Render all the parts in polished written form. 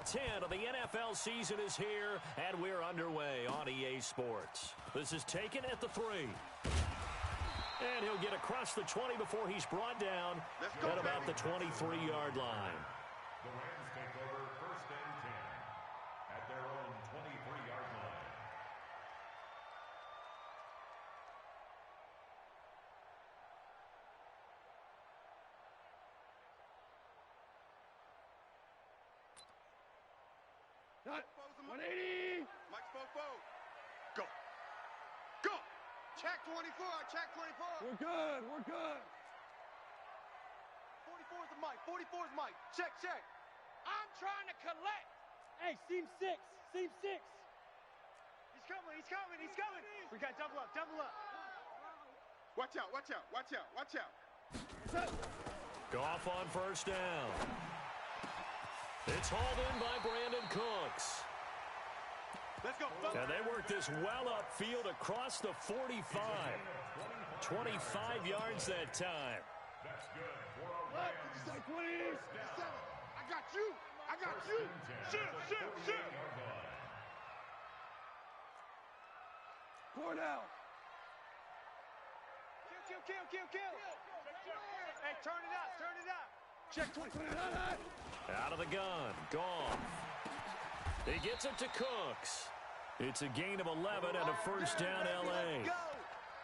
10 of the NFL season is here, and we're underway on EA Sports. This is taken at the 3. And he'll get across the 20 before he's brought down at about the 23-yard line. The Rams take over 1st and 10 at their own 23-yard line. Cut. 180. Mike Fofo. Go. Go. Check 24. Check 24. We're good. We're good. 44 is the Mike. 44 is Mike. Check. I'm trying to collect. Hey, seam 6. Seam 6. He's coming. We got double up. Watch out. Watch out. Goff on 1st down. It's hauled in by Brandon Cooks. Let's go. And they work this well upfield across the 45. 25 yards that time. That's good for a Rams. Say 20. I got you. Shoot. Four down. Kill. Hey, turn it up. Check 20. Out of the gun. Goff. He gets it to Cooks. It's a gain of 11 and a 1st down L.A.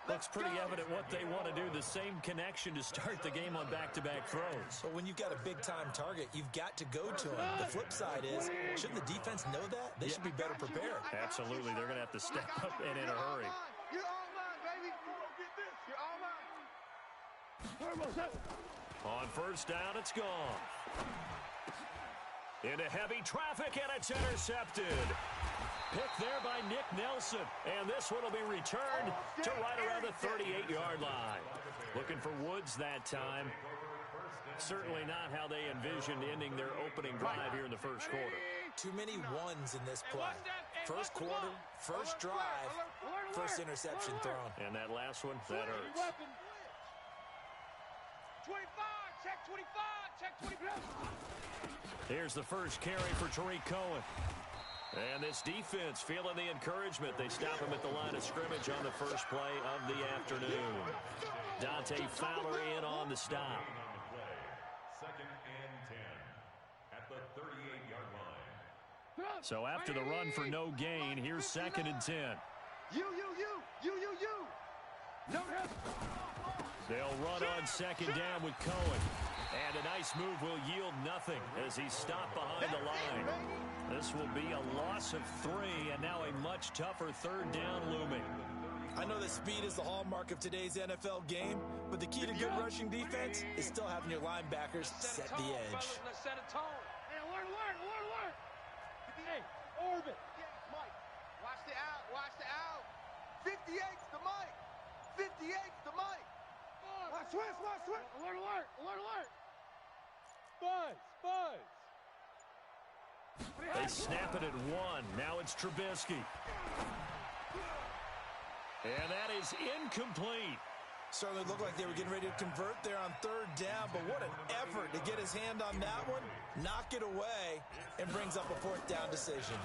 Looks pretty evident what they want to do. The same connection to start the game on back-to-back throws. But when you've got a big-time target, you've got to go to him. The flip side is, shouldn't the defense know that? They should be better prepared. Absolutely. They're going to have to step up and in a hurry. You're all mine, baby. You're all mine. On 1st down, it's gone. Into heavy traffic, and it's intercepted. Picked there by Nick Nelson. And this one will be returned to right around the 38-yard line. Looking for Woods that time. Certainly not how they envisioned ending their opening drive here in the 1st quarter. Too many ones in this play. 1st quarter, 1st drive, 1st interception thrown. And that last one, that hurts. 25. Check 25. Here's the 1st carry for Tariq Cohen. And this defense feeling the encouragement. They stop him at the line of scrimmage on the 1st play of the afternoon. Dante Fowler in on the stop. 2nd and 10 at the 38-yard line. So after the run for no gain, here's 2nd and 10. You. No help. They'll run on 2nd down with Cohen. And a nice move will yield nothing as he's stopped behind the line. This will be a loss of 3, and now a much tougher 3rd down looming. I know that speed is the hallmark of today's NFL game, but the key to good rushing defense is still having your linebackers set the edge. Let's set a tone. Hey, alert. Hey, orbit. Mike, watch the out. 58's the Mike. 58's the Mike. Watch switch. Alert. Buzz. They snap it at 1. Now it's Trubisky. And that is incomplete. Certainly looked like they were getting ready to convert there on 3rd down, but what an effort to get his hand on that one, knock it away, and brings up a 4th down decision.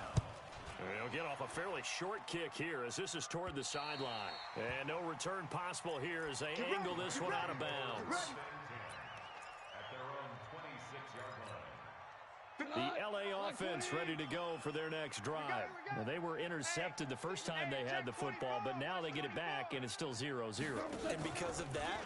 He'll get off a fairly short kick here as this is toward the sideline. And no return possible here as they angle this one out of bounds. At their own 26-yard line. The L.A. offense ready to go for their next drive. Well, they were intercepted the first time they had the football, but now they get it back, and it's still 0-0. And because of that,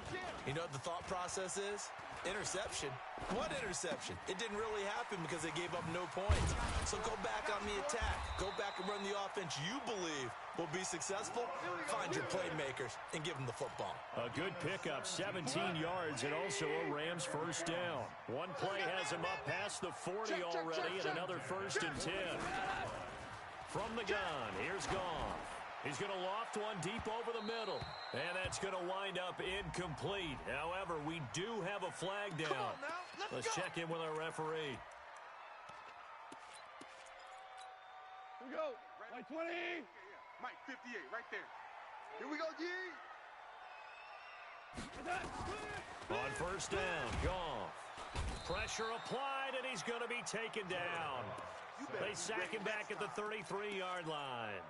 you know what the thought process is? Interception. What interception? It didn't really happen because they gave up no points. So go back on the attack. Go back and run the offense you believe will be successful. Find your playmakers and give them the football. A good pickup, 17 yards, and also a Rams 1st down. One play has him up past the 40 already, and another 1st and 10. From the gun, here's Goff. He's going to loft one deep over the middle, and that's going to wind up incomplete. However, we do have a flag down. Let's check in with our referee. Here we go. Mike 20. Mike 58, right there. Here we go, G. On 1st down, Goff. Pressure applied, and he's going to be taken down. They sack him back at the 33-yard line.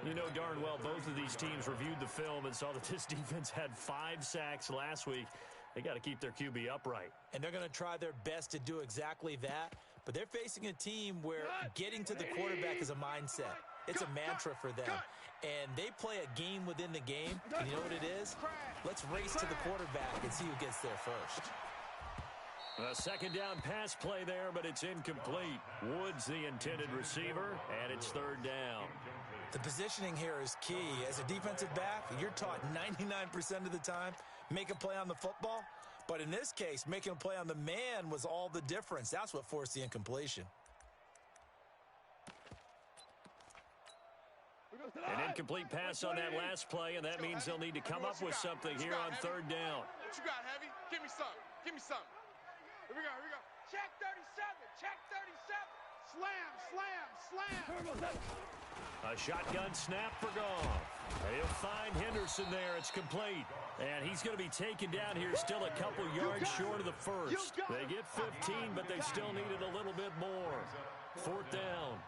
You know darn well both of these teams reviewed the film and saw that this defense had 5 sacks last week. They got to keep their QB upright. And they're going to try their best to do exactly that. But they're facing a team where getting to the quarterback is a mindset. It's a mantra for them. And they play a game within the game. And you know what it is? Let's race to the quarterback and see who gets there first. A second down pass play there, but it's incomplete. Woods the intended receiver, and it's third down. The positioning here is key. As a defensive back, you're taught 99% of the time, make a play on the football. But in this case, making a play on the man was all the difference. That's what forced the incompletion. An incomplete pass on that last play, and that means they'll need to come up with something here on third down. What you got, Heavy? Give me something. Give me something. Here we go. Here we go. Check 37. Check 37. Slam, slam, slam. A shotgun snap for Goff. He'll find Henderson there. It's complete. And he's going to be taken down here still a couple yards short of the first. They get 15, but they still needed a little bit more. Fourth down.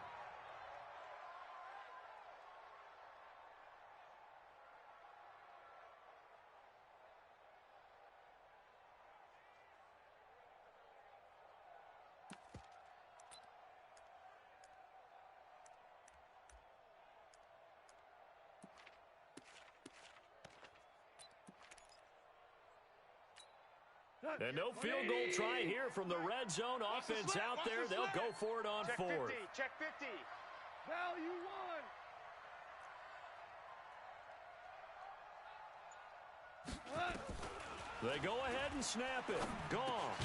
And no field goal try here from the red zone. Offense out there. They'll go for it on fourth. Check 50. Value one. They go ahead and snap it. Gone.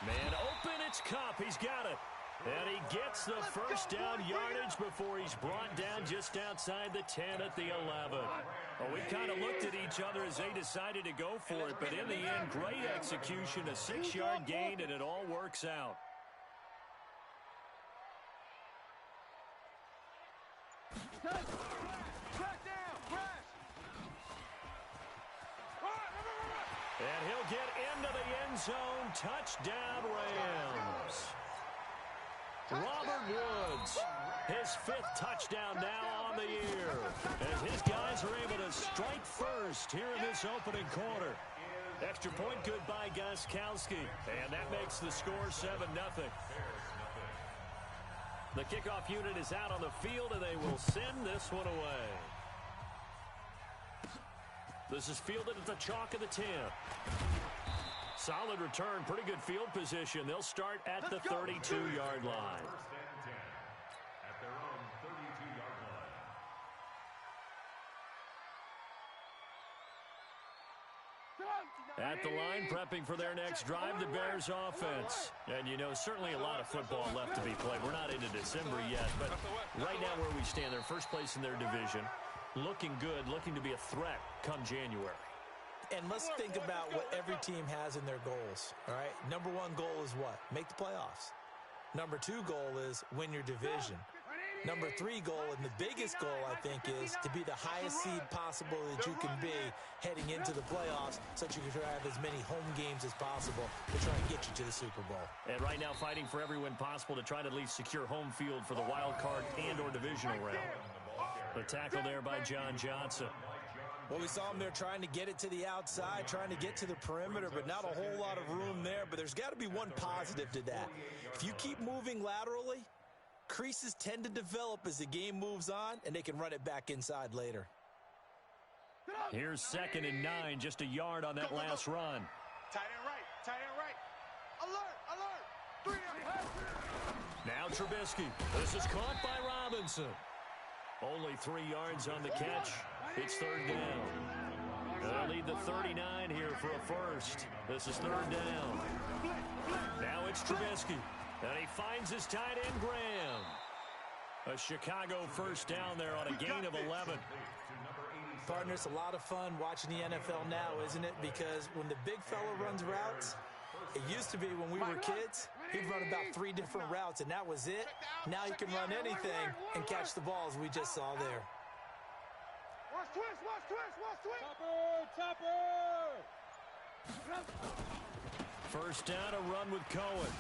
Man open, it's Cup. He's got it. And he gets the first down yardage before he's brought down just outside the 10 at the 11. Well, we kind of looked at each other as they decided to go for it, but in the end, great execution, a 6-yard gain, and it all works out. And he'll get into the end zone. Touchdown, Rams. Robert Woods, his 5th touchdown now on the year, as his guys are able to strike first here in this opening quarter. Extra point good by Gostkowski, and that makes the score 7-0. The kickoff unit is out on the field, and they will send this one away. This is fielded at the chalk of the 10. Solid return, pretty good field position. They'll start at the 32-yard line. First and 10 at their own 32-yard line. At the line, prepping for their next drive, the Bears offense. And, you know, certainly a lot of football left to be played. We're not into December yet, but right now where we stand, they're first place in their division. Looking good, looking to be a threat come January. And let's think about what every team has in their goals, all right? Number 1 goal is what? Make the playoffs. Number 2 goal is win your division. Number 3 goal, and the biggest goal, I think, is to be the highest seed possible that you can be heading into the playoffs so that you can have as many home games as possible to try and get you to the Super Bowl. And right now fighting for every win possible to try to at least secure home field for the wild card and or divisional round. The tackle there by John Johnson. Well, we saw him there trying to get it to the outside, trying to get to the perimeter, but not a whole lot of room there. But there's got to be one positive to that. If you keep moving laterally, creases tend to develop as the game moves on, and they can run it back inside later. Here's 2nd and 9, just a yard on that last run. Tight end right. Tight end right. Alert. 3 down. Now Trubisky. This is caught by Robinson. Only 3 yards on the catch. It's third down. They'll need the 39 here for a first. This is third down. Now it's Trubisky. And he finds his tight end, Graham. A Chicago first down there on a gain of 11. Partner, it's a lot of fun watching the NFL now, isn't it? Because when the big fella runs routes, it used to be when we were kids, he'd run about 3 different routes, and that was it. Now he can run anything and catch the balls we just saw there. Watch twist. Topper. First down, a run with Cohen.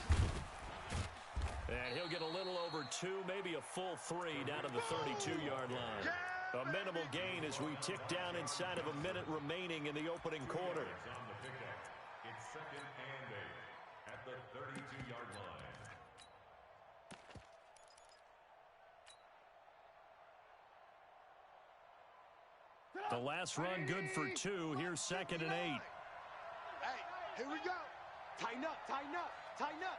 And he'll get a little over 2, maybe a full 3 down to the 32-yard line. A minimal gain as we tick down inside of a minute remaining in the opening quarter. It's 2nd and 8 at the 32-yard line. The last run good for 2. Here's 2nd and 8. Hey, here we go. Tighten up, tighten up, tighten up.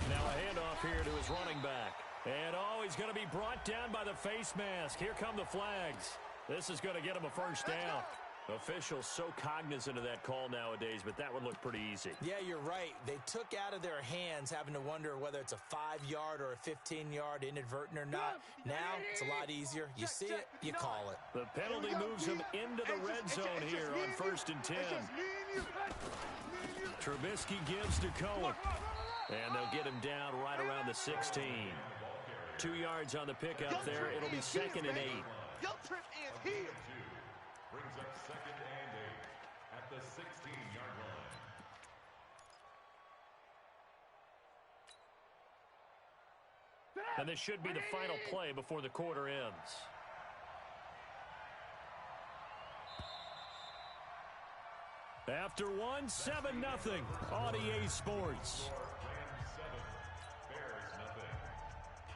Now a handoff here to his running back. And, he's going to be brought down by the face mask. Here come the flags. This is going to get him a first down. Officials so cognizant of that call nowadays, but that would look pretty easy. Yeah, you're right. They took out of their hands having to wonder whether it's a 5-yard or a 15-yard inadvertent or not. Now it's a lot easier. You see it, you call it. The penalty moves him into the red zone here on 1st and 10. Trubisky gives to Cohen. And they'll get him down right around the 16. 2 yards on the pickup there. It'll be 2nd and 8. Your trip is here. Brings up 2nd and 8 at the 16-yard line. And this should be the final play before the quarter ends. After 1, 7-0. On EA Sports. Rams 7, Bears nothing.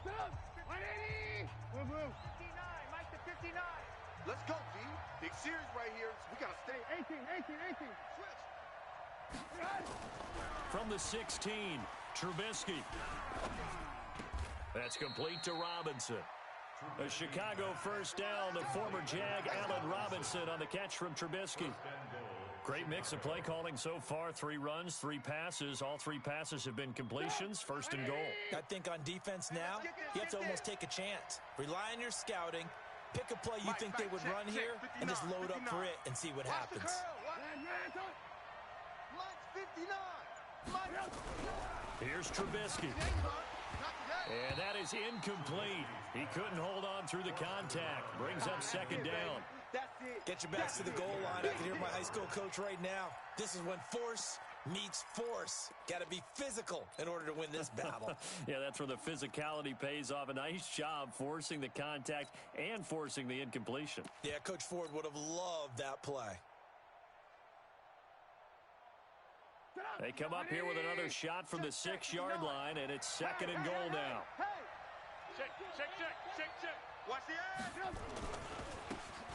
180. Move, move. 59, Mike to 59. Let's go, D. Big series right here. We got to stay. 18. Switch. From the 16, Trubisky. That's complete to Robinson. A Chicago first down. The former Jag, Allen Robinson, on the catch from Trubisky. Great mix of play calling so far. 3 runs, 3 passes. All 3 passes have been completions. 1st and goal. I think on defense now, you have to almost take a chance. Rely on your scouting. Pick a play you think they would run here and just load up for it and see what happens. Here's Trubisky. And that is incomplete. He couldn't hold on through the contact. Brings up 2nd down. Get your backs to the goal line. I can hear my high school coach right now. This is when force meets force. Got to be physical in order to win this battle. Yeah, that's where the physicality pays off. A nice job forcing the contact and forcing the incompletion. Yeah, Coach Ford would have loved that play. They come up here with another shot from the 6-yard line, and it's 2nd and goal now. Check. Watch the edge.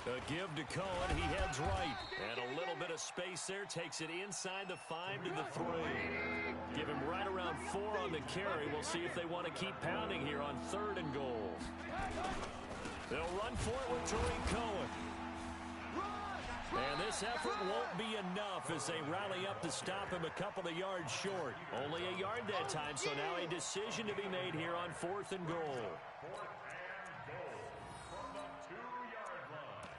A give to Cohen. He heads right. And a little bit of space there. Takes it inside the 5 to the 3. Give him right around 4 on the carry. We'll see if they want to keep pounding here on 3rd and goal. They'll run for it with Tariq Cohen. And this effort won't be enough as they rally up to stop him a couple of yards short. Only a yard that time, so now a decision to be made here on 4th and goal. 4th and goal from the 2-yard line.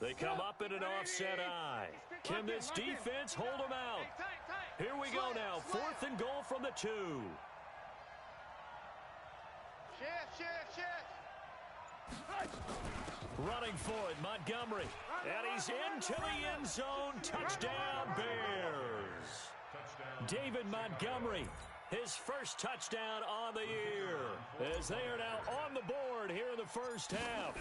They come up in an offset eye. Can this defense hold them out? Here we go now. 4th and goal from the 2. Running for it, Montgomery. And he's into the end zone. Touchdown, Bears. David Montgomery, his first touchdown on the year, as they are now on the board here in the first half.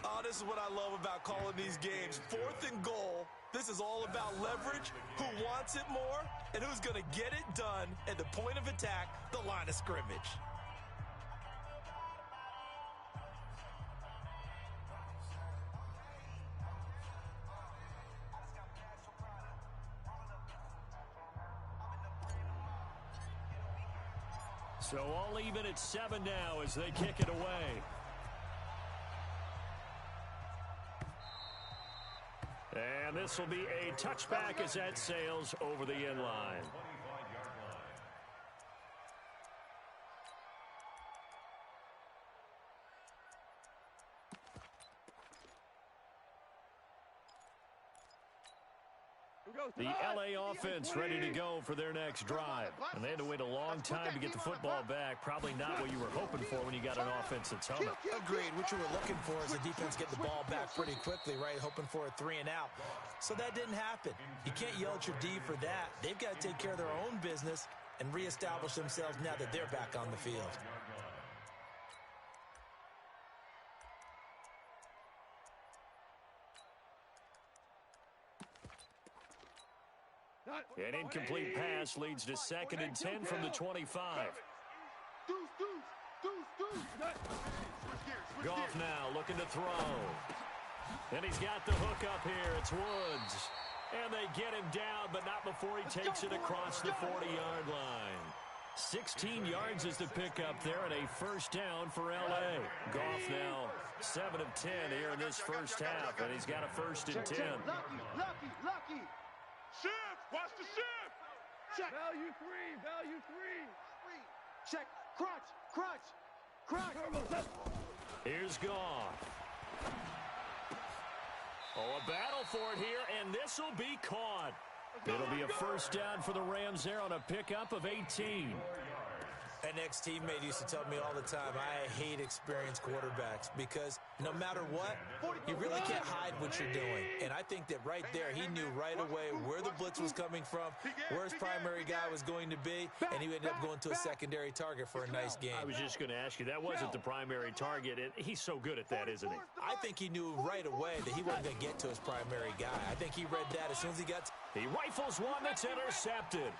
Oh, this is what I love about calling these games. 4th and goal. This is all about leverage, who wants it more, and who's going to get it done at the point of attack, the line of scrimmage. So all even at 7 now as they kick it away. And this will be a touchback as that sails over the end line. The LA offense ready to go for their next drive. And they had to wait a long time to get the football back. Probably not what you were hoping for when you got an offense that's humming. Agreed. What you were looking for is the defense get the ball back pretty quickly, right? Hoping for a 3 and out. So that didn't happen. You can't yell at your D for that. They've got to take care of their own business and reestablish themselves now that they're back on the field. An incomplete pass leads to 2nd and 10 from the 25. Goff now looking to throw. And he's got the hook up here. It's Woods. And they get him down, but not before he takes it across the 40-yard line. 16 yards is the pickup there, and a first down for L.A. Goff now 7 of 10 here in this first half, and he's got a 1st and 10. Lucky. Shift! Watch the shift! Check. Value 3. Value 3. Check. Crunch. Here's Goff. Oh, a battle for it here, and this will be caught. It'll be a first down for the Rams there on a pickup of 18. An ex-teammate used to tell me all the time, I hate experienced quarterbacks because no matter what, you really can't hide what you're doing. And I think that right there, he knew right away where the blitz was coming from, where his primary guy was going to be, and he ended up going to a secondary target for a nice game. I was just going to ask you, that wasn't the primary target. He's so good at that, isn't he? I think he knew right away that he wasn't going to get to his primary guy. I think he read that as soon as he got... He rifles one that's intercepted.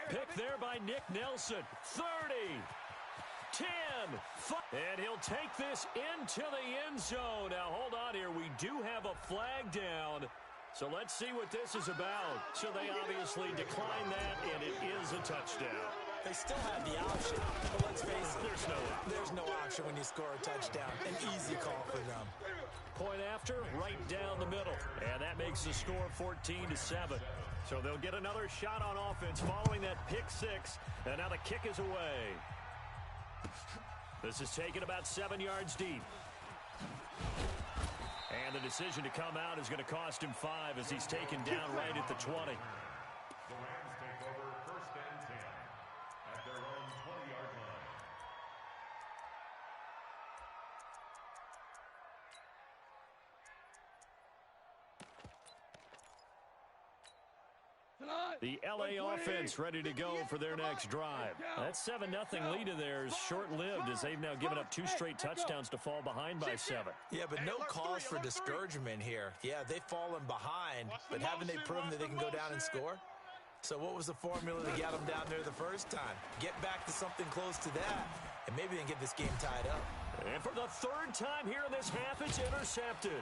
Pick there by Nick Nelson. 30, 10, 5. And he'll take this into the end zone. Now, hold on here. We do have a flag down. So let's see what this is about. So they obviously decline that, and it is a touchdown. They still have the option, but let's face it, there's no option when you score a touchdown. An easy call for them. Point after, right down the middle. And that makes the score 14-7. So they'll get another shot on offense following that pick 6. And now the kick is away. This is taken about 7 yards deep. And the decision to come out is going to cost him 5 as he's taken down right at the 20. The Rams take over 1st and 10 at their own 20-yard line. The LA offense ready to go for their next drive. That 7-0 lead of theirs short-lived as they've now given up 2 straight touchdowns to fall behind by 7. Yeah, but no cause for discouragement here. Yeah, they've fallen behind, but haven't they proven that they can go down and score? So what was the formula to get them down there the first time? Get back to something close to that, and maybe they can get this game tied up. And for the 3rd time here in this half, it's intercepted.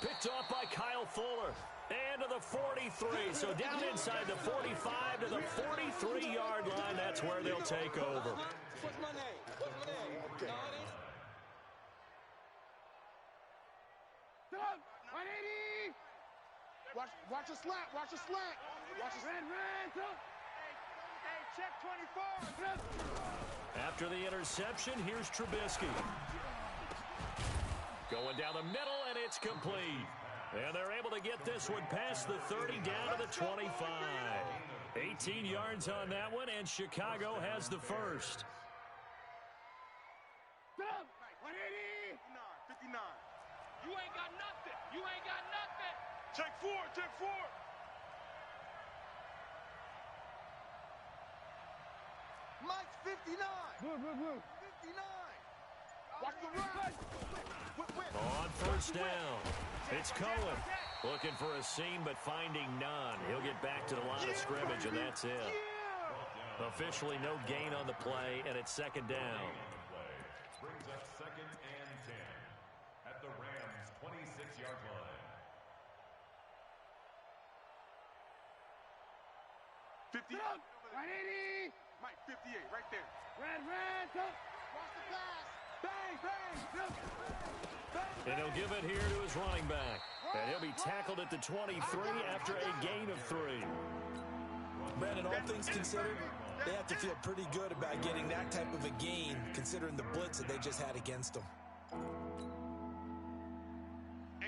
Picked off by Kyle Fuller. And to the 43. So down inside the 45 to the 43-yard line. That's where they'll take over. What's my name? Okay. Stop! 180! Watch a slant. Watch a slant. Red, stop! Hey, check 24. After the interception, here's Trubisky. Going down the middle, and it's complete. And they're able to get this one past the 30 down to the 25. 18 yards on that one, and Chicago has the first. Stop! 180! 59. You ain't got nothing. You ain't got nothing. Check 4. Mike's 59. Move. 59. Watch the run. On first down, it's Cohen. Looking for a seam, but finding none. He'll get back to the line of scrimmage, and that's it. Officially no gain on the play, and it's 2nd down. Brings up 2nd and 10 at the Rams' 26-yard line. 50. Stop! 180! Mike, 58, right there. Red, stop! Watch the pass. Bang! And he'll give it here to his running back. And he'll be tackled at the 23 after a gain of 3. Brandon, all things considered, they have to feel pretty good about getting that type of a gain, considering the blitz that they just had against them.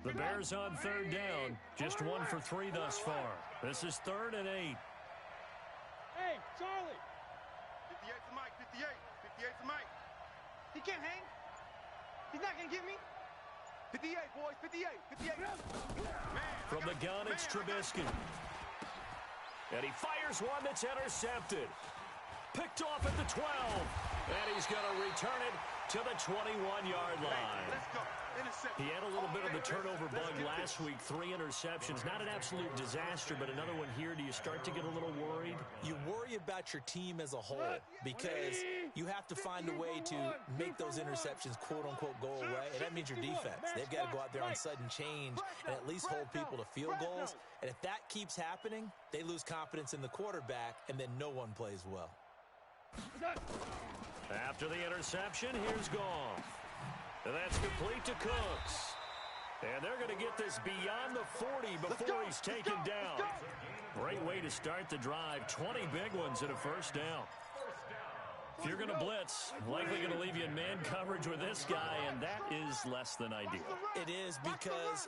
The Bears on third down. Just 1 for 3 thus far. This is 3rd and 8. Hey, Charlie. 58 for Mike, 58. 58 for Mike. He can't hang. He's not going to get me. 58, boys, 58. 58. Man, From the gun, it's Trubisky. And he fires one that's intercepted. Picked off at the 12. And he's going to return it to the 21-yard line. Let's go. Intercept. He had a little bit of the turnover bug last week. 3 interceptions. Not an absolute disaster, but another one here. Do you start to get a little worried? You worry about your team as a whole because you have to find a way to make those interceptions, quote-unquote, go away, and that means your defense. They've got to go out there on sudden change and at least hold people to field goals, and if that keeps happening, they lose confidence in the quarterback, and then no one plays well. After the interception, here's Goff. And that's complete to Cooks. And they're going to get this beyond the 40 before he's taken down. Great way to start the drive. 20 big ones and a first down. If you're going to blitz, likely going to leave you in man coverage with this guy, and that is less than ideal. It is because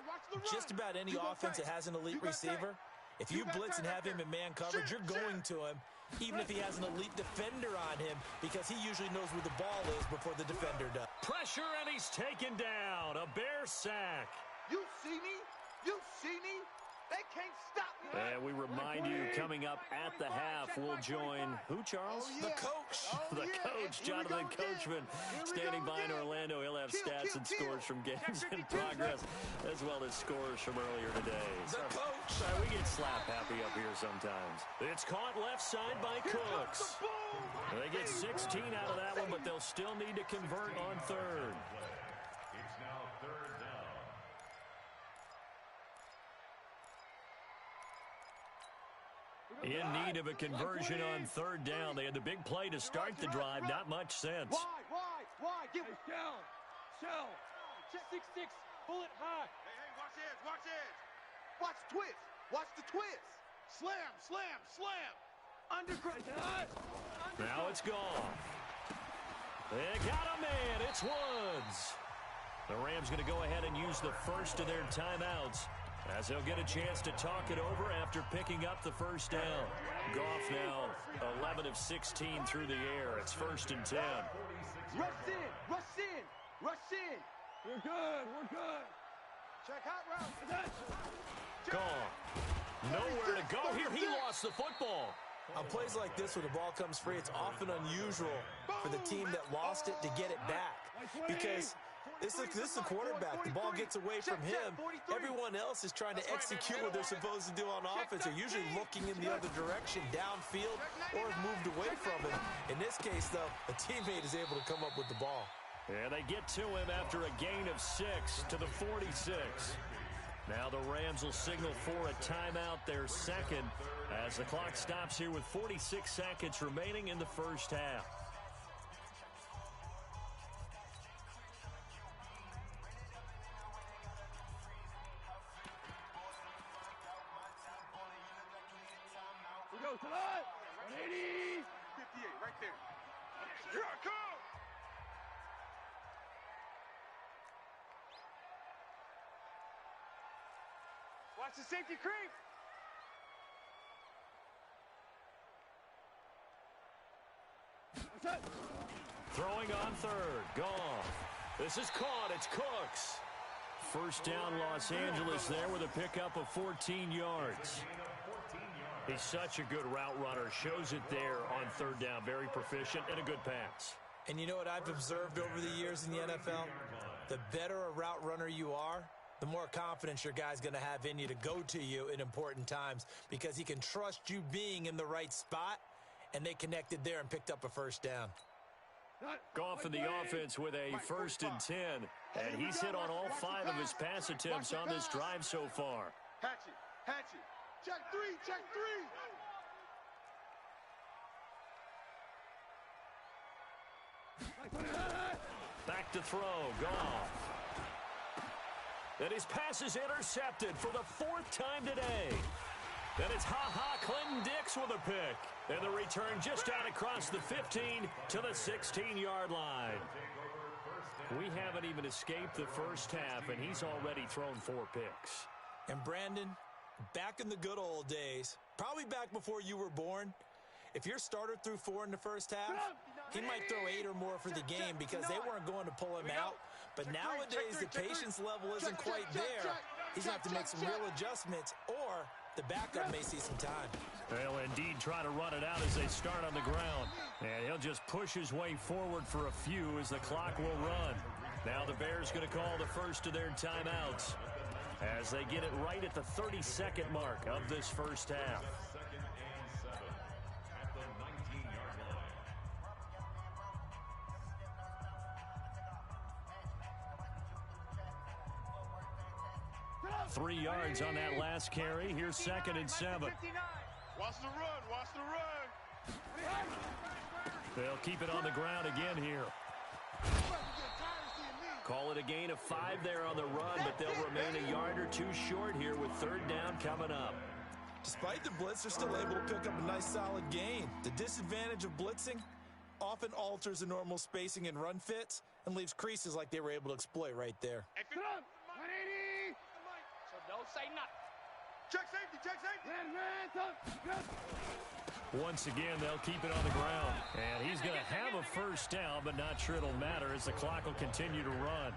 just about any offense that has an elite receiver, if you blitz and have him in man coverage, you're going to him, even if he has an elite defender on him, because he usually knows where the ball is before the defender does. Pressure, and he's taken down. A Bear sack. You see me? You see me? They can't stop me. And we remind you, coming up at the half, we'll join who, Charles? The coach. The coach, Jonathan Coachman, standing by in Orlando. He'll have stats and scores from games in progress, as well as scores from earlier today. The coach. We get slap happy up here sometimes. It's caught left side by Cooks. They get 16 out of that one, but they'll still need to convert on third. It's now 3rd down. In need of a conversion on third down. They had the big play to start the drive. Not much sense. Why? Give it. Shell. 6'6". Pull it high. Hey, watch edge, watch edge. Watch twist. Watch the twist. Slam. Undercut. Now it's gone. They got a man. It's Woods. The Rams going to go ahead and use the first of their timeouts, as they'll get a chance to talk it over after picking up the first down. Goff now 11 of 16 through the air. It's 1st and 10. Rush in. We're good. Check hot route. Gone. Nowhere to go here. He lost the football. On plays like this where the ball comes free, it's often unusual for the team that lost it to get it back, because this is the quarterback. The ball gets away from him. Everyone else is trying to execute what they're supposed to do on offense. They're usually looking in the other direction, downfield, or have moved away from him. In this case, though, a teammate is able to come up with the ball. And they get to him after a gain of 6 to the 46. Now the Rams will signal for a timeout, their second, as the clock stops here with 46 seconds remaining in the first half. We go tonight. 180. 58, right there. Here I come. Watch the safety creep. Throwing on third. Goff. This is caught. It's Cooks. First down, Los Angeles there with a pickup of 14 yards. He's such a good route runner. Shows it there on third down. Very proficient and a good pass. And you know what I've observed over the years in the NFL? The better a route runner you are, the more confidence your guy's going to have in you to go to you in important times, because he can trust you being in the right spot, and they connected there and picked up a first down. Goff in the offense with a 1st and 10, and he's hit on all 5 of his pass attempts on this drive so far. Hatch it. Check three. Back to throw. Goff. And his pass is intercepted for the 4th time today. And it's Clinton Dix with a pick. And the return just out across the 15 to the 16-yard line. We haven't even escaped the first half, and he's already thrown 4 picks. And Brandon, back in the good old days, probably back before you were born, if your starter threw 4 in the first half, he might throw 8 or more for the game because they weren't going to pull him out. But nowadays, the patience level isn't quite there. He's going to have to make some real adjustments, or the backup may see some time. They'll indeed try to run it out as they start on the ground. And he'll just push his way forward for a few as the clock will run. Now the Bears going to call the first of their timeouts as they get it right at the 30-second mark of this first half. 3 yards on that last carry. Here's 2nd and 7. Watch the run. Watch the run. They'll keep it on the ground again here. Call it a gain of 5 there on the run, but they'll remain a yard or 2 short here with 3rd down coming up. Despite the blitz, they're still able to pick up a nice solid gain. The disadvantage of blitzing often alters the normal spacing and run fits and leaves creases like they were able to exploit right there. 180. So don't say nothing. Check safety, check safety. Once again, they'll keep it on the ground. And he's going to have a first down, but not sure it'll matter as the clock will continue to run.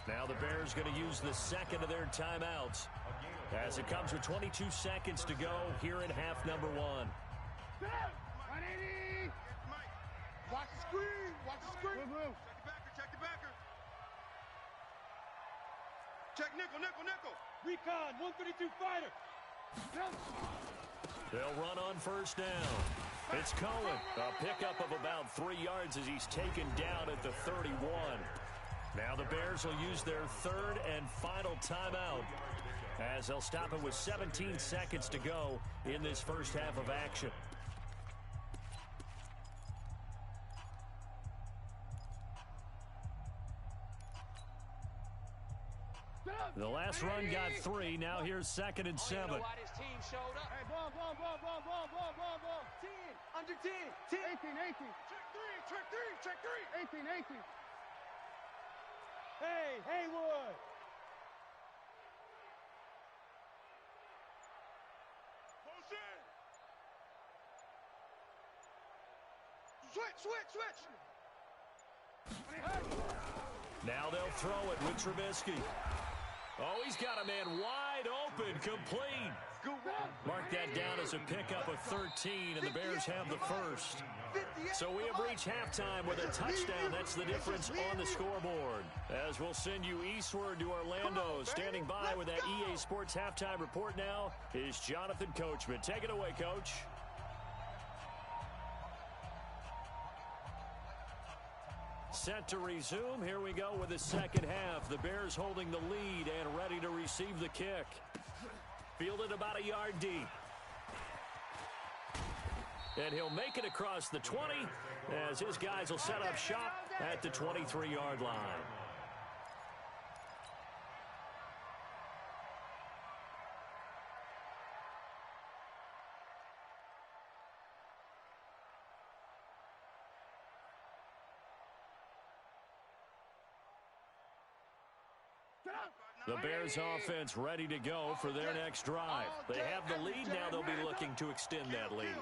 Now the Bears going to use the 2nd of their timeouts as it comes with 22 seconds to go here in half number 1. 180. Watch the screen. Watch the screen. Check the backer. Check nickel, nickel, nickel. Recon, 132 fighter. They'll run on first down. It's Cohen. A pickup of about 3 yards as he's taken down at the 31. Now the Bears will use their 3rd and final timeout as they'll stop it with 17 seconds to go in this first half of action. The last run got 3. Now here's 2nd and 7. Why this team showed up? Hey, ball. 10. Under 10. 10. 18. Check 3. 18. Hey, Haywood. Motion. Switch. Now they'll throw it with Trubisky. Oh, he's got a man wide open, complete. Mark that down as a pickup of 13, and the Bears have the first. So we have reached halftime with a touchdown. That's the difference on the scoreboard. As we'll send you eastward to Orlando. Standing by with that EA Sports halftime report now is Jonathan Coachman. Take it away, Coach. Set to resume. Here we go with the second half. The Bears holding the lead and ready to receive the kick. Fielded about a yard deep. And he'll make it across the 20 as his guys will set up shop at the 23-yard line. The Bears offense ready to go for their next drive. They have the lead now. They'll be looking to extend that lead.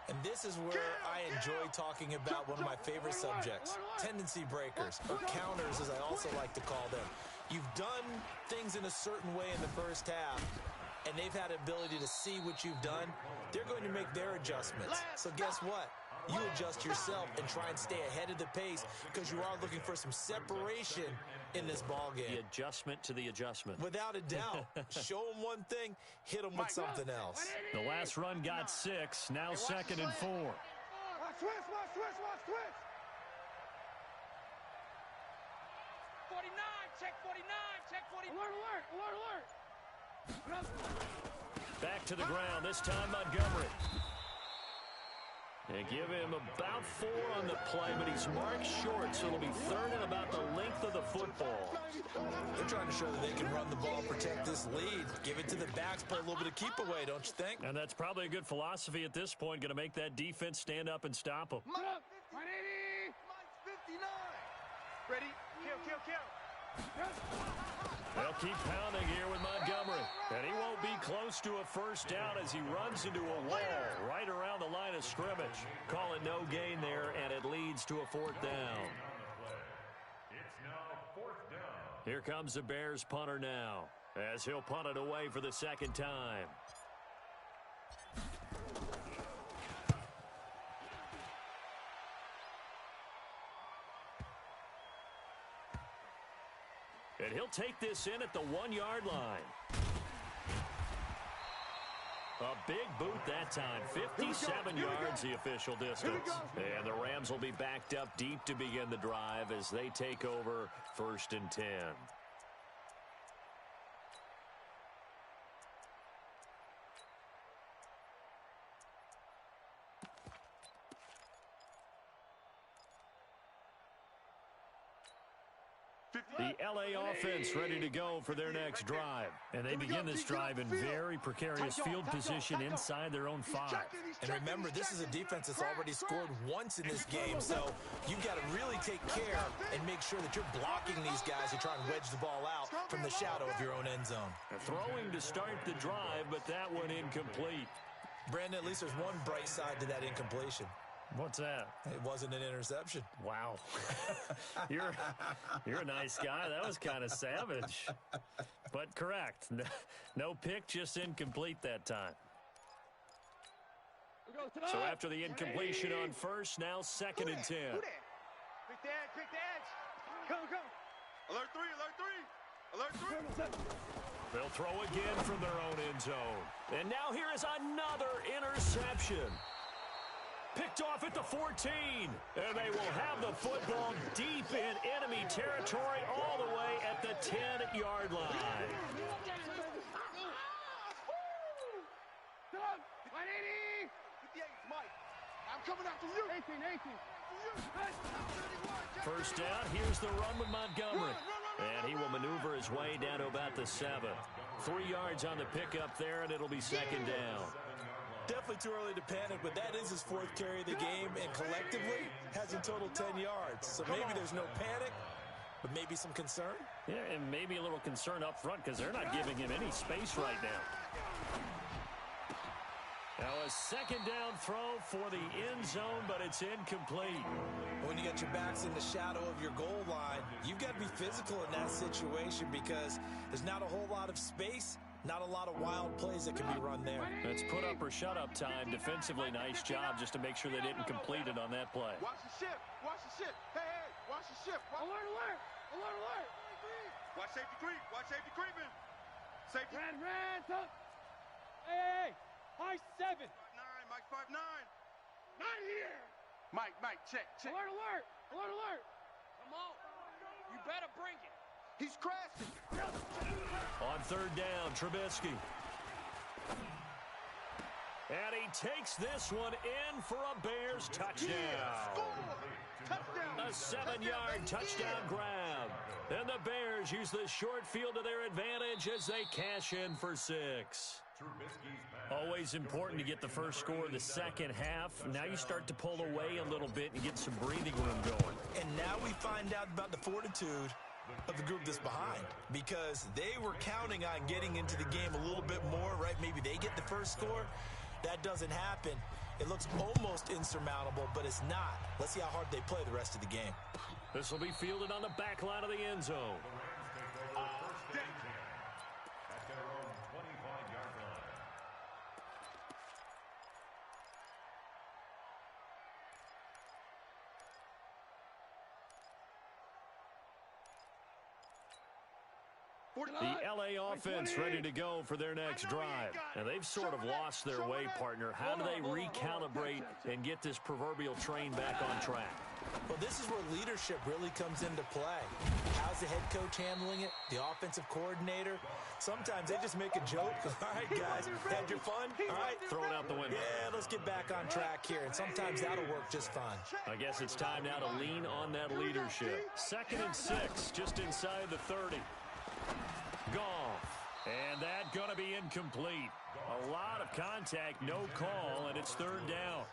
And this is where I enjoy talking about one of my favorite subjects, tendency breakers, or counters as I also like to call them. You've done things in a certain way in the first half, and they've had the ability to see what you've done. They're going to make their adjustments. So guess what? You adjust yourself and try and stay ahead of the pace because you are looking for some separation in this ball game. The adjustment to the adjustment. Without a doubt. Show them one thing, hit them with something else. The last run got 6. Now 2nd and 4. Watch twist. 49, check 49. Alert. Back to the ground, this time Montgomery. They give him about 4 on the play, but he's marked short, so it'll be 3rd and about the length of the football. They're trying to show that they can run the ball, protect this lead. Give it to the backs, play a little bit of keep away, don't you think? And that's probably a good philosophy at this point, going to make that defense stand up and stop them. 180. Mike's 59. Ready? Kill, kill, kill. They'll keep pounding here with Montgomery. And he won't be close to a first down as he runs into a wall right around the line of scrimmage. Call it no gain there, and it leads to a fourth down. It's now fourth down. Here comes the Bears punter now, as he'll punt it away for the second time. And he'll take this in at the 1-yard line. A big boot that time. 57 yards the official distance. And the Rams will be backed up deep to begin the drive as they take over 1st and 10. The LA offense ready to go for their next drive. And they begin this drive in very precarious field position inside their own 5. And remember, this is a defense that's already scored once in this game, so you've got to really take care and make sure that you're blocking these guys who try and wedge the ball out from the shadow of your own end zone. Throwing to start the drive, but that one incomplete. Brandon, at least there's one bright side to that incompletion. What's that? It wasn't an interception. Wow. You're a nice guy. That was kind of savage. But correct. No pick, just incomplete that time. So after the incompletion on first, now 2nd and 10. Quick the edge, quick the edge. Come, come. Alert 3, alert 3. Alert 3. They'll throw again from their own end zone. And now here is another interception. Picked off at the 14. And they will have the football deep in enemy territory all the way at the 10-yard line. 180. 58, Mike. I'm coming after you. 18. First down, here's the run with Montgomery. And he will maneuver his way down to about the 7. 3 yards on the pickup there, and it'll be 2nd down. Definitely too early to panic, but that is his 4th carry of the game, and collectively has in total 10 yards. So maybe there's no panic, but maybe some concern. Yeah, and maybe a little concern up front because they're not giving him any space right now. Now a 2nd down throw for the end zone, but it's incomplete. When you got your backs in the shadow of your goal line, you've got to be physical in that situation because there's not a whole lot of space. Not a lot of wild plays that can be run there. It's put up or shut up time. Defensively, nice job just to make sure they didn't complete it on that play. Watch the ship. Watch the ship. Hey, watch the ship. Alert, alert. Alert, alert. Watch safety creep. Watch safety creeping. Safety. Ran, top. Hey, high 7. 5'9", Mike 5'9". Not here. Mike, check. Alert, alert. Alert, alert. Come on. You better bring it. He's crashing. On 3rd down, Trubisky. And he takes this one in for a Bears touchdown. Touchdown. A 7-yard touchdown grab. And the Bears use the short field to their advantage as they cash in for 6. Always important to get the first score of the second half. Now you start to pull away a little bit and get some breathing room going. And now we find out about the fortitude of the group that's behind, because they were counting on getting into the game a little bit more, right? Maybe they get the first score. That doesn't happen. It looks almost insurmountable, but it's not. Let's see how hard they play the rest of the game. This will be fielded on the back line of the end zone. At their own 25-yard line. The LA offense ready to go for their next drive. And they've sort of lost their way, partner. How do they recalibrate and get this proverbial train back on track? Well, this is where leadership really comes into play. How's the head coach handling it? The offensive coordinator? Sometimes they just make a joke. All right, guys, had your fun? All right, throw it out the window. Yeah, let's get back on track here. And sometimes that'll work just fine. I guess it's time now to lean on that leadership. 2nd and 6, just inside the 30. Goff. And that going to be incomplete. A lot of contact, no call, and it's 3rd down.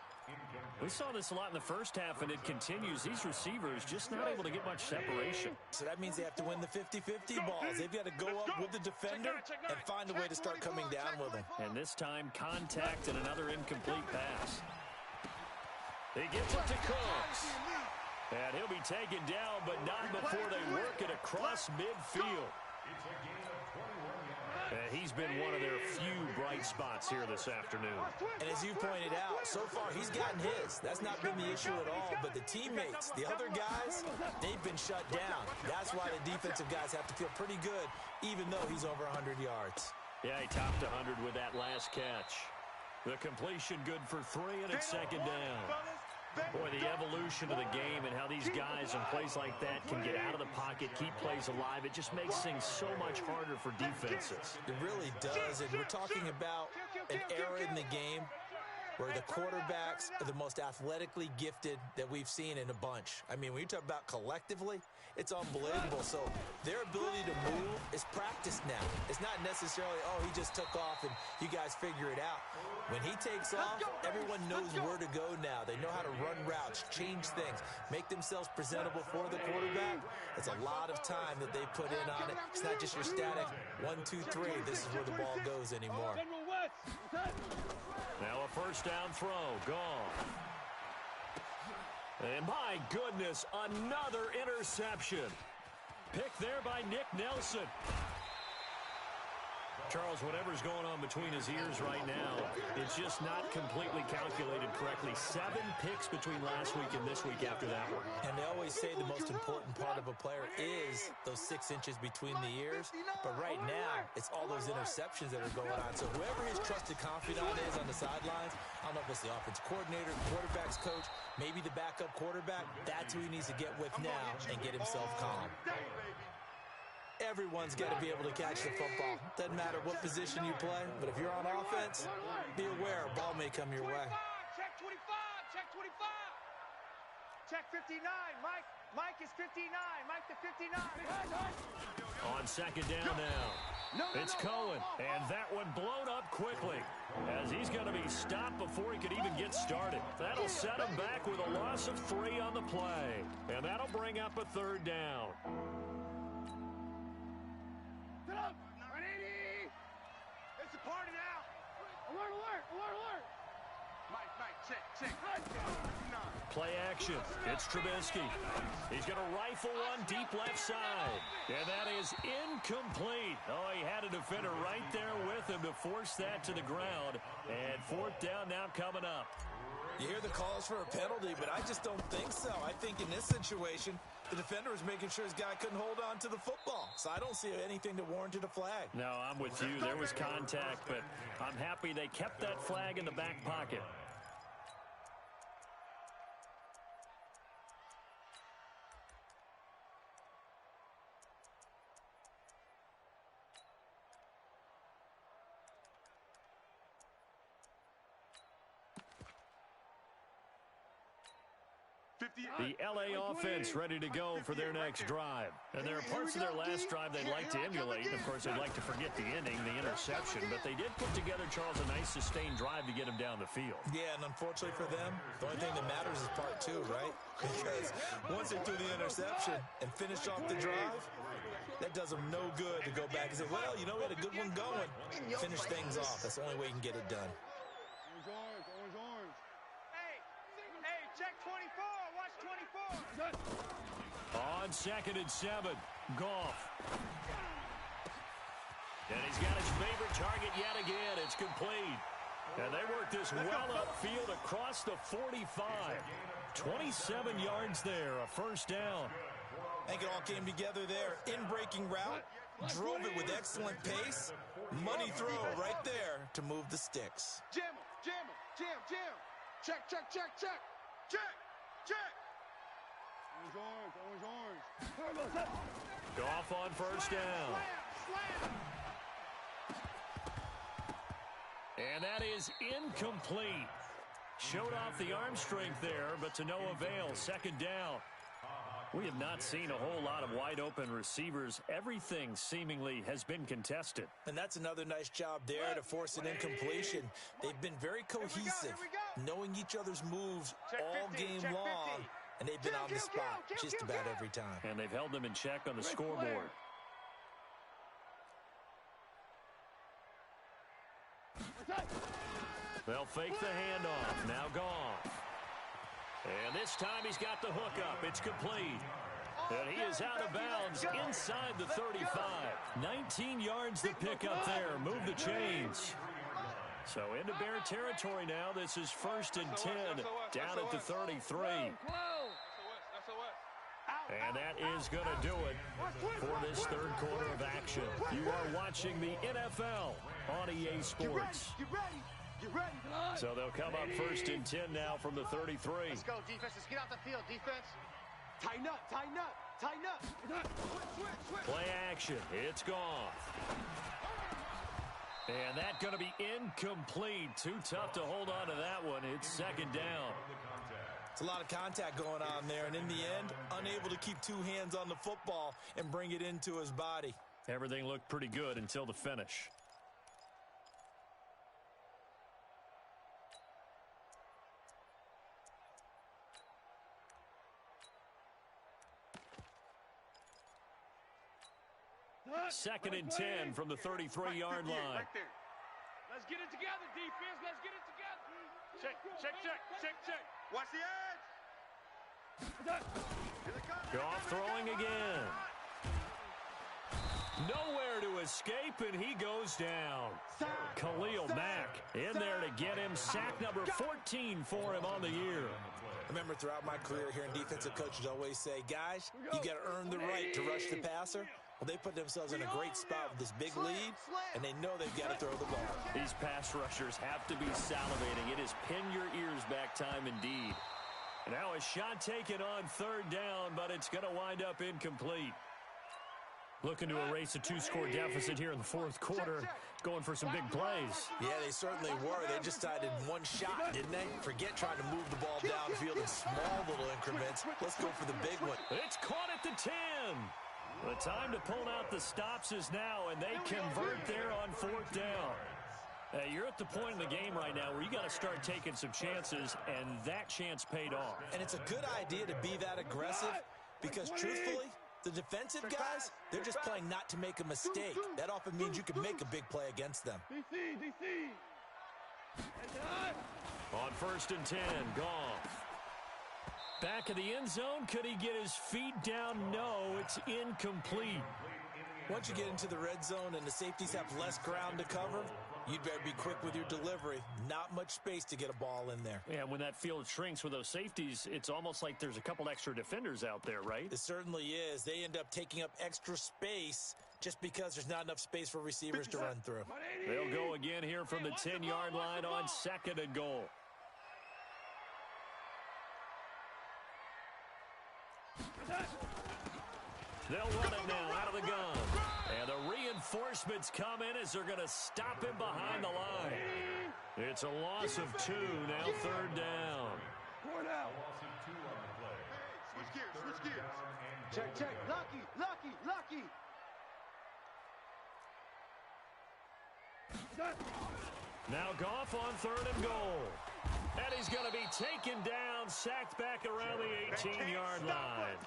We saw this a lot in the first half, and it continues. These receivers just not able to get much separation. So that means they have to win the 50-50 balls. They've got to go up with the defender and find a way to start coming down with them. And this time, contact and another incomplete pass. He gets it to Cooks. And he'll be taken down, but not before they work it across midfield. He's been one of their few bright spots here this afternoon. And as you pointed out, so far he's gotten his. That's not been the issue at all. But the teammates, the other guys, they've been shut down. That's why the defensive guys have to feel pretty good, even though he's over 100 yards. Yeah, he topped 100 with that last catch. The completion good for 3, and it's second down. Boy, the evolution of the game and how these guys in plays like that can get out of the pocket, keep plays alive, it just makes things so much harder for defenses. It really does, and we're talking about an era in the game where the quarterbacks are the most athletically gifted that we've seen in a bunch. I mean, when you talk about collectively, it's unbelievable. So their ability to move is practiced now. It's not necessarily, oh, he just took off and you guys figure it out. When he takes off, everyone knows where to go now. They know how to run routes, change things, make themselves presentable for the quarterback. It's a lot of time that they put in on it. It's not just your static 1, 2, 3. This is where the ball goes anymore. Now a first down throw, gone. And my goodness, another interception. Pick there by Nick Nelson. Charles, whatever's going on between his ears right now, it's just not completely calculated correctly. 7 picks between last week and this week after that one. And they always say the most important part of a player is those 6 inches between the ears. But right now, it's all those interceptions that are going on. So whoever his trusted confidant is on the sidelines, I don't know if it's the offensive coordinator, quarterback's coach, maybe the backup quarterback, that's who he needs to get with now and get himself calm. Everyone's got to be able to catch the football. Doesn't matter what position you play, but if you're on offense, be aware a ball may come your way. Check 25, check 25. Check 59, Mike is 59, Mike to 59. On second down now. It's Cohen, and that one blown up quickly as he's going to be stopped before he could even get started. That'll set him back with a loss of 3 on the play, and that'll bring up a third down. Up, 180. It's a party now. Alert, alert, alert, alert. Mike, check. Play action. It's Trubisky. He's going to rifle one deep left side. And that is incomplete. Oh, he had a defender right there with him to force that to the ground. And fourth down now coming up. You hear the calls for a penalty, but I just don't think so. I think in this situation, the defender was making sure his guy couldn't hold on to the football. So I don't see anything that warranted a flag. No, I'm with you. There was contact, but I'm happy they kept that flag in the back pocket. The LA offense ready to go for their next drive. And there are parts of their last drive they'd like to emulate. And, of course, they'd like to forget the ending, the interception. But they did put together, Charles, a nice sustained drive to get him down the field. Yeah, and unfortunately for them, the only thing that matters is part 2, right? Because once they threw the interception and finished off the drive, that does them no good to go back and say, well, you know, we had a good one going. Finish things off. That's the only way you can get it done. Orange. Hey, check 24. Watch 24. On 2nd and 7, Goff. And he's got his favorite target yet again. It's complete. And they work this well upfield across the 45. 27 yards there, a first down. I think it all came together there. In-breaking route, drove it with excellent pace. Money throw right there to move the sticks. Jam. Check. Orange. Goff on first down. Slam. And that is incomplete. Showed off the arm strength there, but to no avail. Second down. We have not seen a whole lot of wide-open receivers. Everything seemingly has been contested. And that's another nice job there to force an incompletion. They've been very cohesive. knowing each other's moves all game long, and they've been on the spot just about every time. And they've held them in check on the scoreboard. They'll fake the handoff. Now Goff. And this time he's got the hookup. It's complete. And he is out of bounds inside the 35. 19 yards to pick up there. Move the chains. So into Bear territory now. This is 1st and 10 down at the 33. And that is going to do it for this third quarter of action. You are watching the NFL on EA Sports. Get ready. So they'll come up 1st and 10 now from the 33. Let's go, defense. Let's get out the field, defense. Tighten up. Switch. Play action. It's gone. And that's going to be incomplete. Too tough to hold on to that one. It's 2nd down. It's a lot of contact going on there, and in the end, unable to keep 2 hands on the football and bring it into his body. Everything looked pretty good until the finish. Second and 10 from the 33-yard line. Right there. Let's get it together, defense. Let's get it together. Check. Watch the edge. Goff throwing again. Nowhere to escape, and he goes down. Khalil Mack in there to get him. Sack number 14 for him on the year. I remember throughout my career hearing defensive coaches always say, guys, you got to earn the right to rush the passer. Well, they put themselves in a great spot with this big lead, and they know they've got to throw the ball. These pass rushers have to be salivating. It is pin your ears back time indeed. Now a shot taken on 3rd down, but it's going to wind up incomplete. Looking to erase a 2-score deficit here in the 4th quarter, going for some big plays. Yeah, they certainly were. They just decided one shot, didn't they? Forget trying to move the ball downfield in small little increments. Let's go for the big one. It's caught at the 10. The time to pull out the stops is now, and they convert there on 4th down. You're at the point in the game right now where you got to start taking some chances, and that chance paid off. And it's a good idea to be that aggressive because, truthfully, the defensive guys, they're just playing not to make a mistake. That often means you can make a big play against them. DC. On 1st and 10, Goff. Back of the end zone. Could he get his feet down? No, it's incomplete. Once you get into the red zone and the safeties have less ground to cover, you'd better be quick with your delivery. Not much space to get a ball in there. Yeah, when that field shrinks with those safeties, it's almost like there's a couple extra defenders out there, right? It certainly is. They end up taking up extra space just because there's not enough space for receivers to run through. They'll go again here from the 10-yard line on 2nd and goal. They'll run it now out of the gun. And the reinforcements come in as they're going to stop him behind the line. It's a loss of 2, now 3rd down. Switch gears. Check. Lucky. Now Goff on 3rd and goal. And he's going to be taken down, sacked back around the 18-yard line.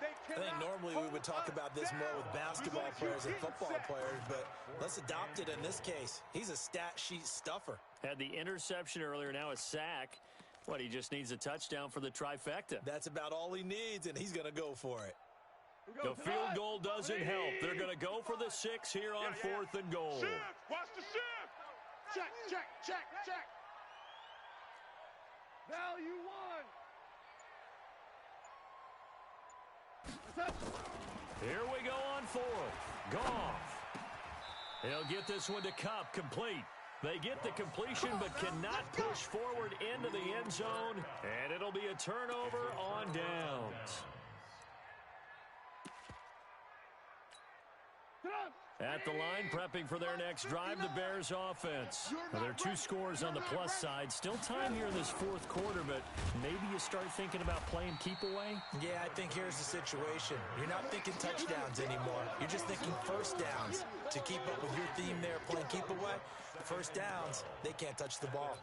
I think normally we would talk about this more with basketball players and football players, but let's adopt it in this case. He's a stat sheet stuffer. Had the interception earlier, now a sack. He just needs a touchdown for the trifecta. That's about all he needs, and he's going to go for it. The field goal doesn't help. They're going to go for the 6 here on 4th and goal. Shift. Watch the shift. Check. Value 1. Here we go on 4th. Goff. He'll get this one to Cup, complete. They get the completion but cannot push forward into the end zone, and it'll be a turnover on downs. At the line, prepping for their next drive, the Bears offense. Now, there are 2 scores on the plus side. Still time here in this 4th quarter, but maybe you start thinking about playing keep away? Yeah, I think here's the situation. You're not thinking touchdowns anymore. You're just thinking first downs. To keep up with your theme there, playing keep away, first downs, they can't touch the ball.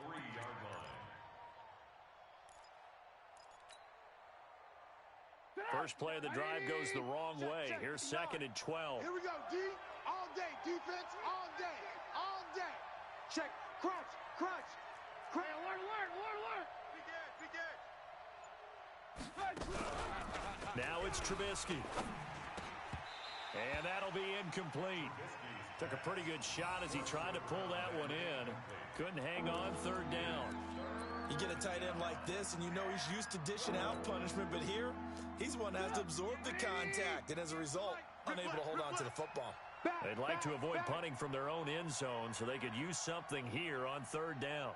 First play of the drive goes the wrong way. Here's 2nd and 12. Here we go, D. All day. Defense all day. All day. Check. Crunch. Crunch. Crunch. Alert. Big edge. Now it's Trubisky. And that'll be incomplete. Took a pretty good shot as he tried to pull that one in. Couldn't hang on 3rd down. You get a tight end like this, and you know he's used to dishing out punishment, but here, he's one that has to absorb the contact, and as a result, unable to hold on to the football. They'd like to avoid punting from their own end zone so they could use something here on 3rd down.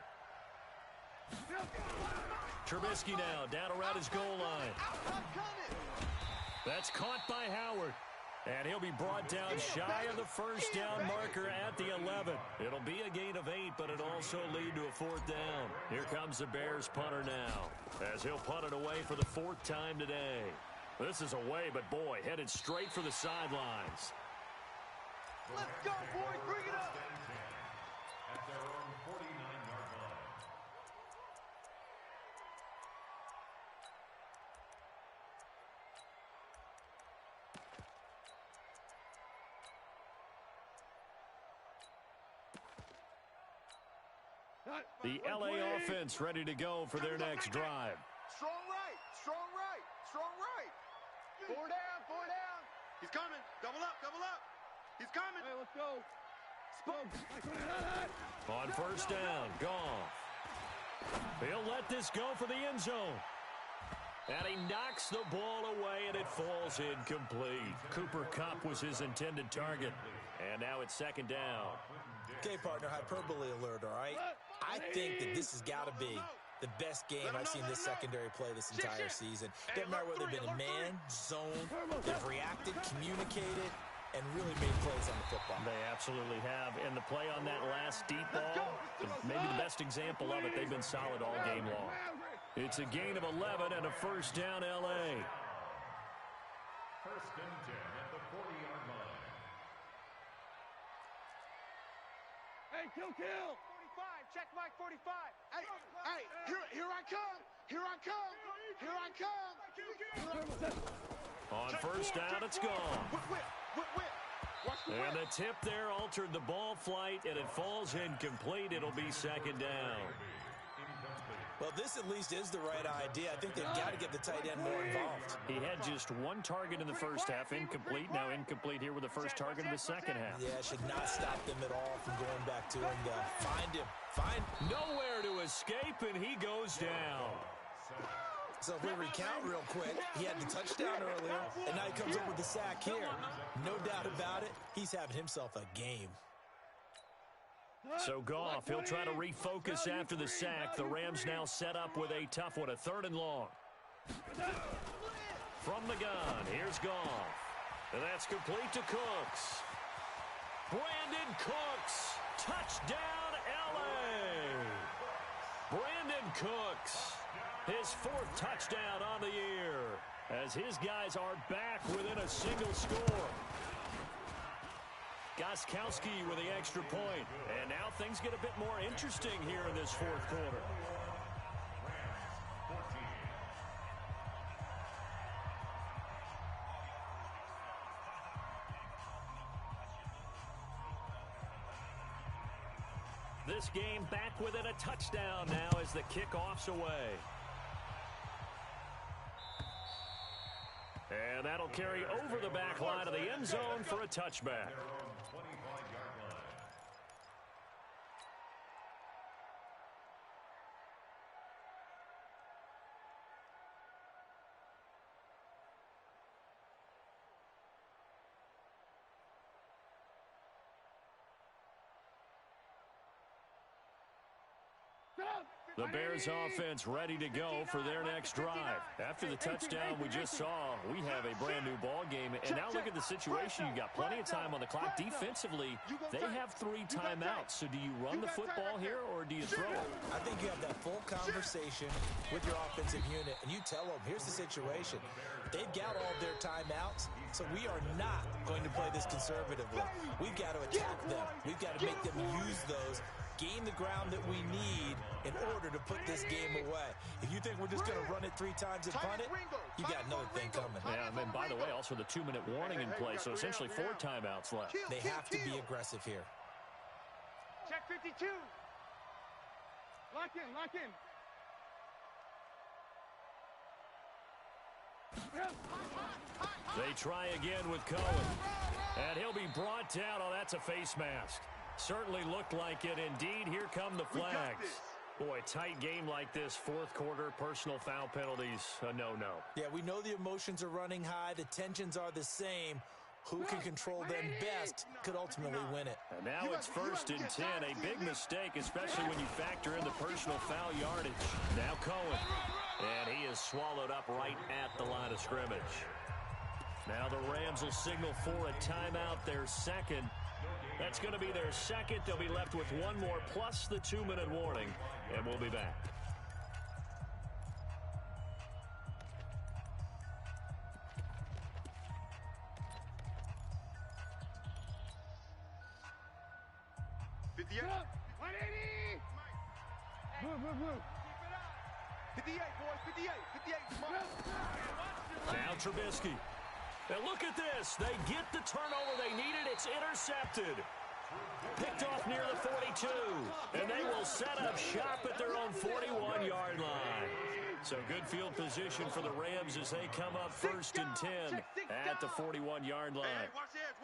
Trubisky now down around his goal line. That's caught by Howard. And he'll be brought down shy of the 1st down marker at the 11. It'll be a gain of 8, but it'll also lead to a 4th down. Here comes the Bears punter now, as he'll punt it away for the 4th time today. This is away, but boy, headed straight for the sidelines. Let's go, boys. Bring it up. At their own 49-yard line. The LA offense ready to go for their next drive. Strong right. Strong right. Strong right. 4 down. 4 down. He's coming. Double up. Double up. He's coming. Hey, let's go. On 1st down, Goff. He'll let this go for the end zone. And he knocks the ball away, and it falls incomplete. Cooper Kupp was his intended target. And now it's 2nd down. Okay, partner, hyperbole alert, all right? I think that this has got to be the best game I've seen this secondary play this entire season. Doesn't matter whether they've been in man, zone, they've reacted, communicated, and really made plays on the football. They absolutely have. And the play on that last deep ball, maybe the best example of it, they've been solid all game long. It's a gain of 11 and a 1st down, L.A. 1st and 10 at the 40-yard line. Hey, kill. 45. Check Mike 45. Hey, here I come. Here I come. Here I come. On 1st down, it's gone. And the tip there altered the ball flight, and it falls incomplete. It'll be 2nd down. Well, this at least is the right idea. I think they've got to get the tight end more involved. He had just 1 target in the 1st half, incomplete. Now incomplete here with the 1st target in the 2nd half. Yeah, should not stop them at all from going back to him. Find him. Nowhere to escape, and he goes down. So if we recount real quick, he had the touchdown earlier, and now he comes up with the sack here. No doubt about it, he's having himself a game. So Goff, he'll try to refocus after the sack. The Rams now set up with a tough one, a 3rd and long. From the gun, here's Goff. And that's complete to Cooks. Brandon Cooks, touchdown LA. Brandon Cooks, his 4th touchdown on the year, as his guys are back within a single score. Gostkowski with the extra point. And now things get a bit more interesting here in this 4th quarter. This game back within a touchdown now as the kickoff's away. And that'll carry over the back line of the end zone for a touchback. The Bears offense ready to go for their next drive. After the touchdown we just saw, we have a brand new ball game. And now look at the situation. You got plenty of time on the clock. Defensively, they have 3 timeouts. So do you run the football here or do you throw it? I think you have that full conversation with your offensive unit, and you tell them, here's the situation. They've got all their timeouts, so we are not going to play this conservatively. We've got to attack them. We've got to make them use those. gain the ground that we need in order to put this game away. If you think we're just going to run it 3 times and punt it, you got another thing coming. Yeah, and then, by the way, also the 2-minute warning in play, so essentially 4 timeouts left. They have to be aggressive here. Check 52. Lock in, lock in. They try again with Cohen. And he'll be brought down. Oh, that's a face mask. Certainly looked like it. Indeed, here come the flags. Boy, tight game like this, fourth quarter, personal foul penalties, a no-no. Yeah, we know the emotions are running high. The tensions are the same. Who can control them best could ultimately win it. And now it's 1st and 10. A big mistake, especially when you factor in the personal foul yardage. Now Cohen. And he is swallowed up right at the line of scrimmage. Now the Rams will signal for a timeout, their second. That's going to be their second. They'll be left with 1 more plus the 2-minute warning. And we'll be back. Move. 58, boys, 58. Now Trubisky. And look at this. They get the turnover they needed. It's intercepted. Picked off near the 42. And they will set up shop at their own 41-yard line. So good field position for the Rams as they come up 1st and 10 at the 41-yard line. Hey, watch edge.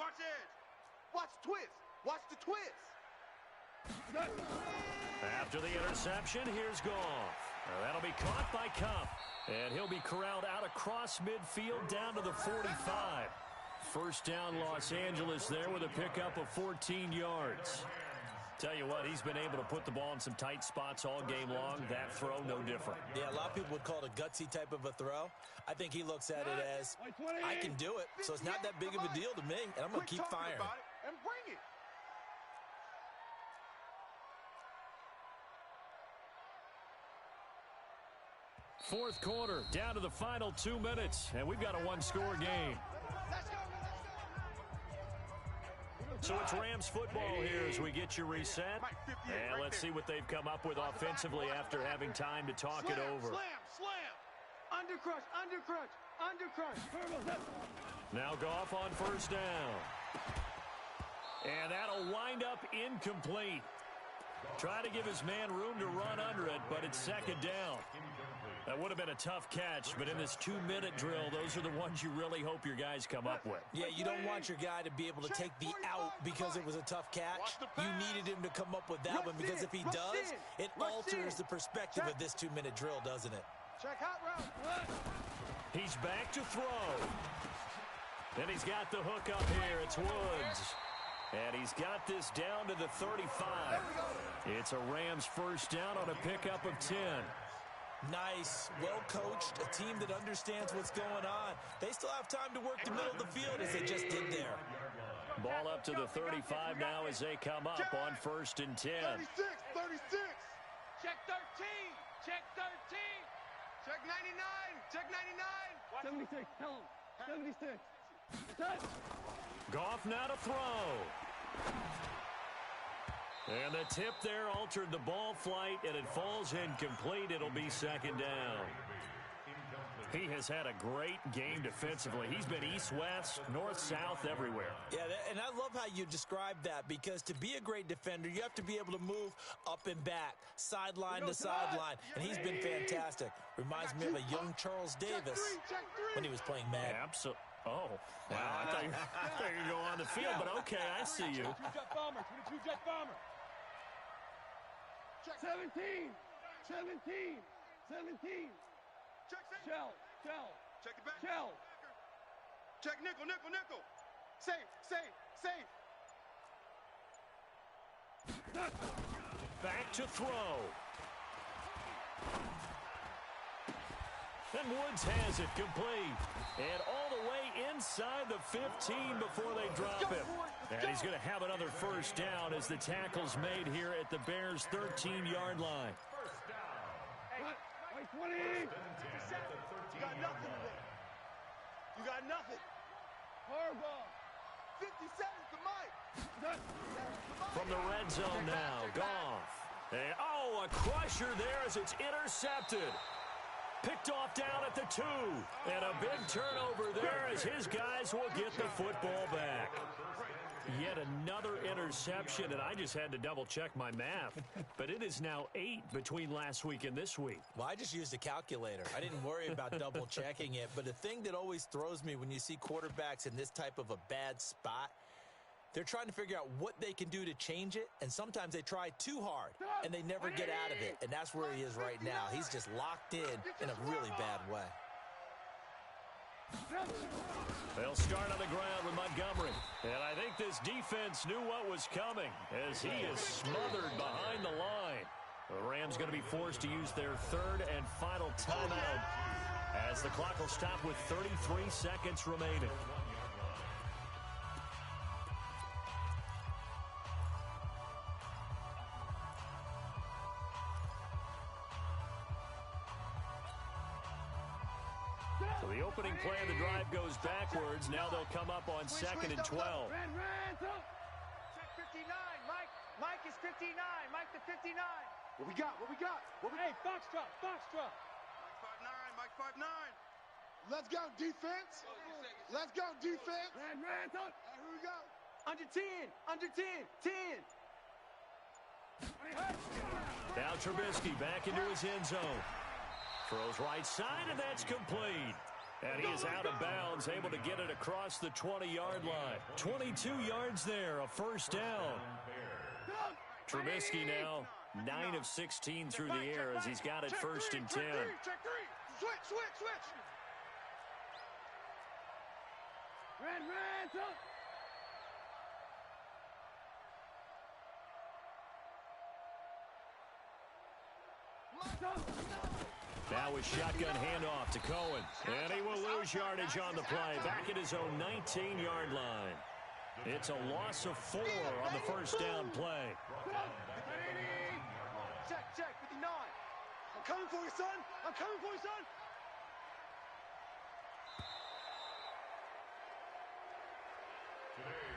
Watch the twist. Watch the twist. After the interception, here's Goff. Now that'll be caught by Cup. And he'll be corralled out across midfield down to the 45. First down, Los Angeles there with a pickup of 14 yards. Tell you what, he's been able to put the ball in some tight spots all game long. That throw, no different. Yeah, a lot of people would call it a gutsy type of a throw. I think he looks at it as, I can do it, so it's not that big of a deal to me, and I'm going to keep firing. And bring it. Fourth quarter, down to the final 2 minutes, and we've got a 1-score game. So it's Rams football here as we get you reset. And let's see what they've come up with offensively after having time to talk it over. Slam. Undercrush. Now Goff on first down. And that'll wind up incomplete. Try to give his man room to run under it, but it's second down. That would have been a tough catch, but in this 2-minute drill, those are the ones you really hope your guys come up with. Yeah, you don't want your guy to be able to take the out because it was a tough catch. You needed him to come up with that one because if he does, it alters the perspective of this 2-minute drill, doesn't it? Check hot route. He's back to throw. And he's got the hook up here. It's Woods. And he's got this down to the 35. It's a Rams first down on a pickup of 10. Nice, well-coached, a team that understands what's going on. They still have time to work the middle of the field as they just did there. Ball up to the 35 now as they come up on 1st and 10. 36. Check 13. Check 99. 76. Tell him. 76. Touch. Goff now to throw. And the tip there altered the ball flight, and it falls incomplete. It'll be second down. He has had a great game defensively. He's been east-west, north-south, everywhere. Yeah, and I love how you described that, because to be a great defender, you have to be able to move up and back, sideline to sideline, and he's been fantastic. Reminds me of a young Charles Davis when he was playing Madden. Absolutely. Oh, wow. I thought you were going on the field, but okay, I see you. 22-jet bomber. 22-jet bomber. 17. Shell. Check the back. Shell. Check nickel. Safe. Back to throw. And Woods has it complete. And all the way inside the 15 before they drop him. And he's going to have another first down as the tackle's made here at the Bears' 13-yard line. Hey, 20. You got nothing today. You got nothing. Harbaugh. 50 seconds to Mike. From the red zone now, Goff. And, oh, a crusher there as it's intercepted. Picked off down at the 2. And a big turnover there as his guys will get the football back. Yet another interception, and I just had to double-check my math. But it is now 8 between last week and this week. Well, I just used a calculator. I didn't worry about double-checking it. But the thing that always throws me when you see quarterbacks in this type of a bad spot, they're trying to figure out what they can do to change it, and sometimes they try too hard, and they never get out of it. And that's where he is right now. He's just locked in a really bad way. They'll start on the ground with Montgomery. And I think this defense knew what was coming as he is smothered behind the line. The Rams going to be forced to use their third and final timeout as the clock will stop with 33 seconds remaining. So the opening play of the drive goes backwards. Now they'll come up on 2nd and 12. Check 59. Mike is 59. Mike the 59. What we got? What we got? Hey, Foxtrot, Foxtrot. Mike 5'9". Let's go, defense. Let's go, defense. Here we go. Under 10. Under 10. 10. Now Trubisky back into his end zone. Throws right side, and that's complete. And he is out of bounds, able to get it across the 20-yard line. 22 yards there, a first down. Trubisky now 9 of 16 through the air as he's got it 1st and 10. Check 3. Switch. Now a shotgun handoff to Cohen. And he will lose yardage on the play. Back at his own 19-yard line. It's a loss of 4 on the first down play. Check 59. I'm coming for you, son. I'm coming for you, son. Today's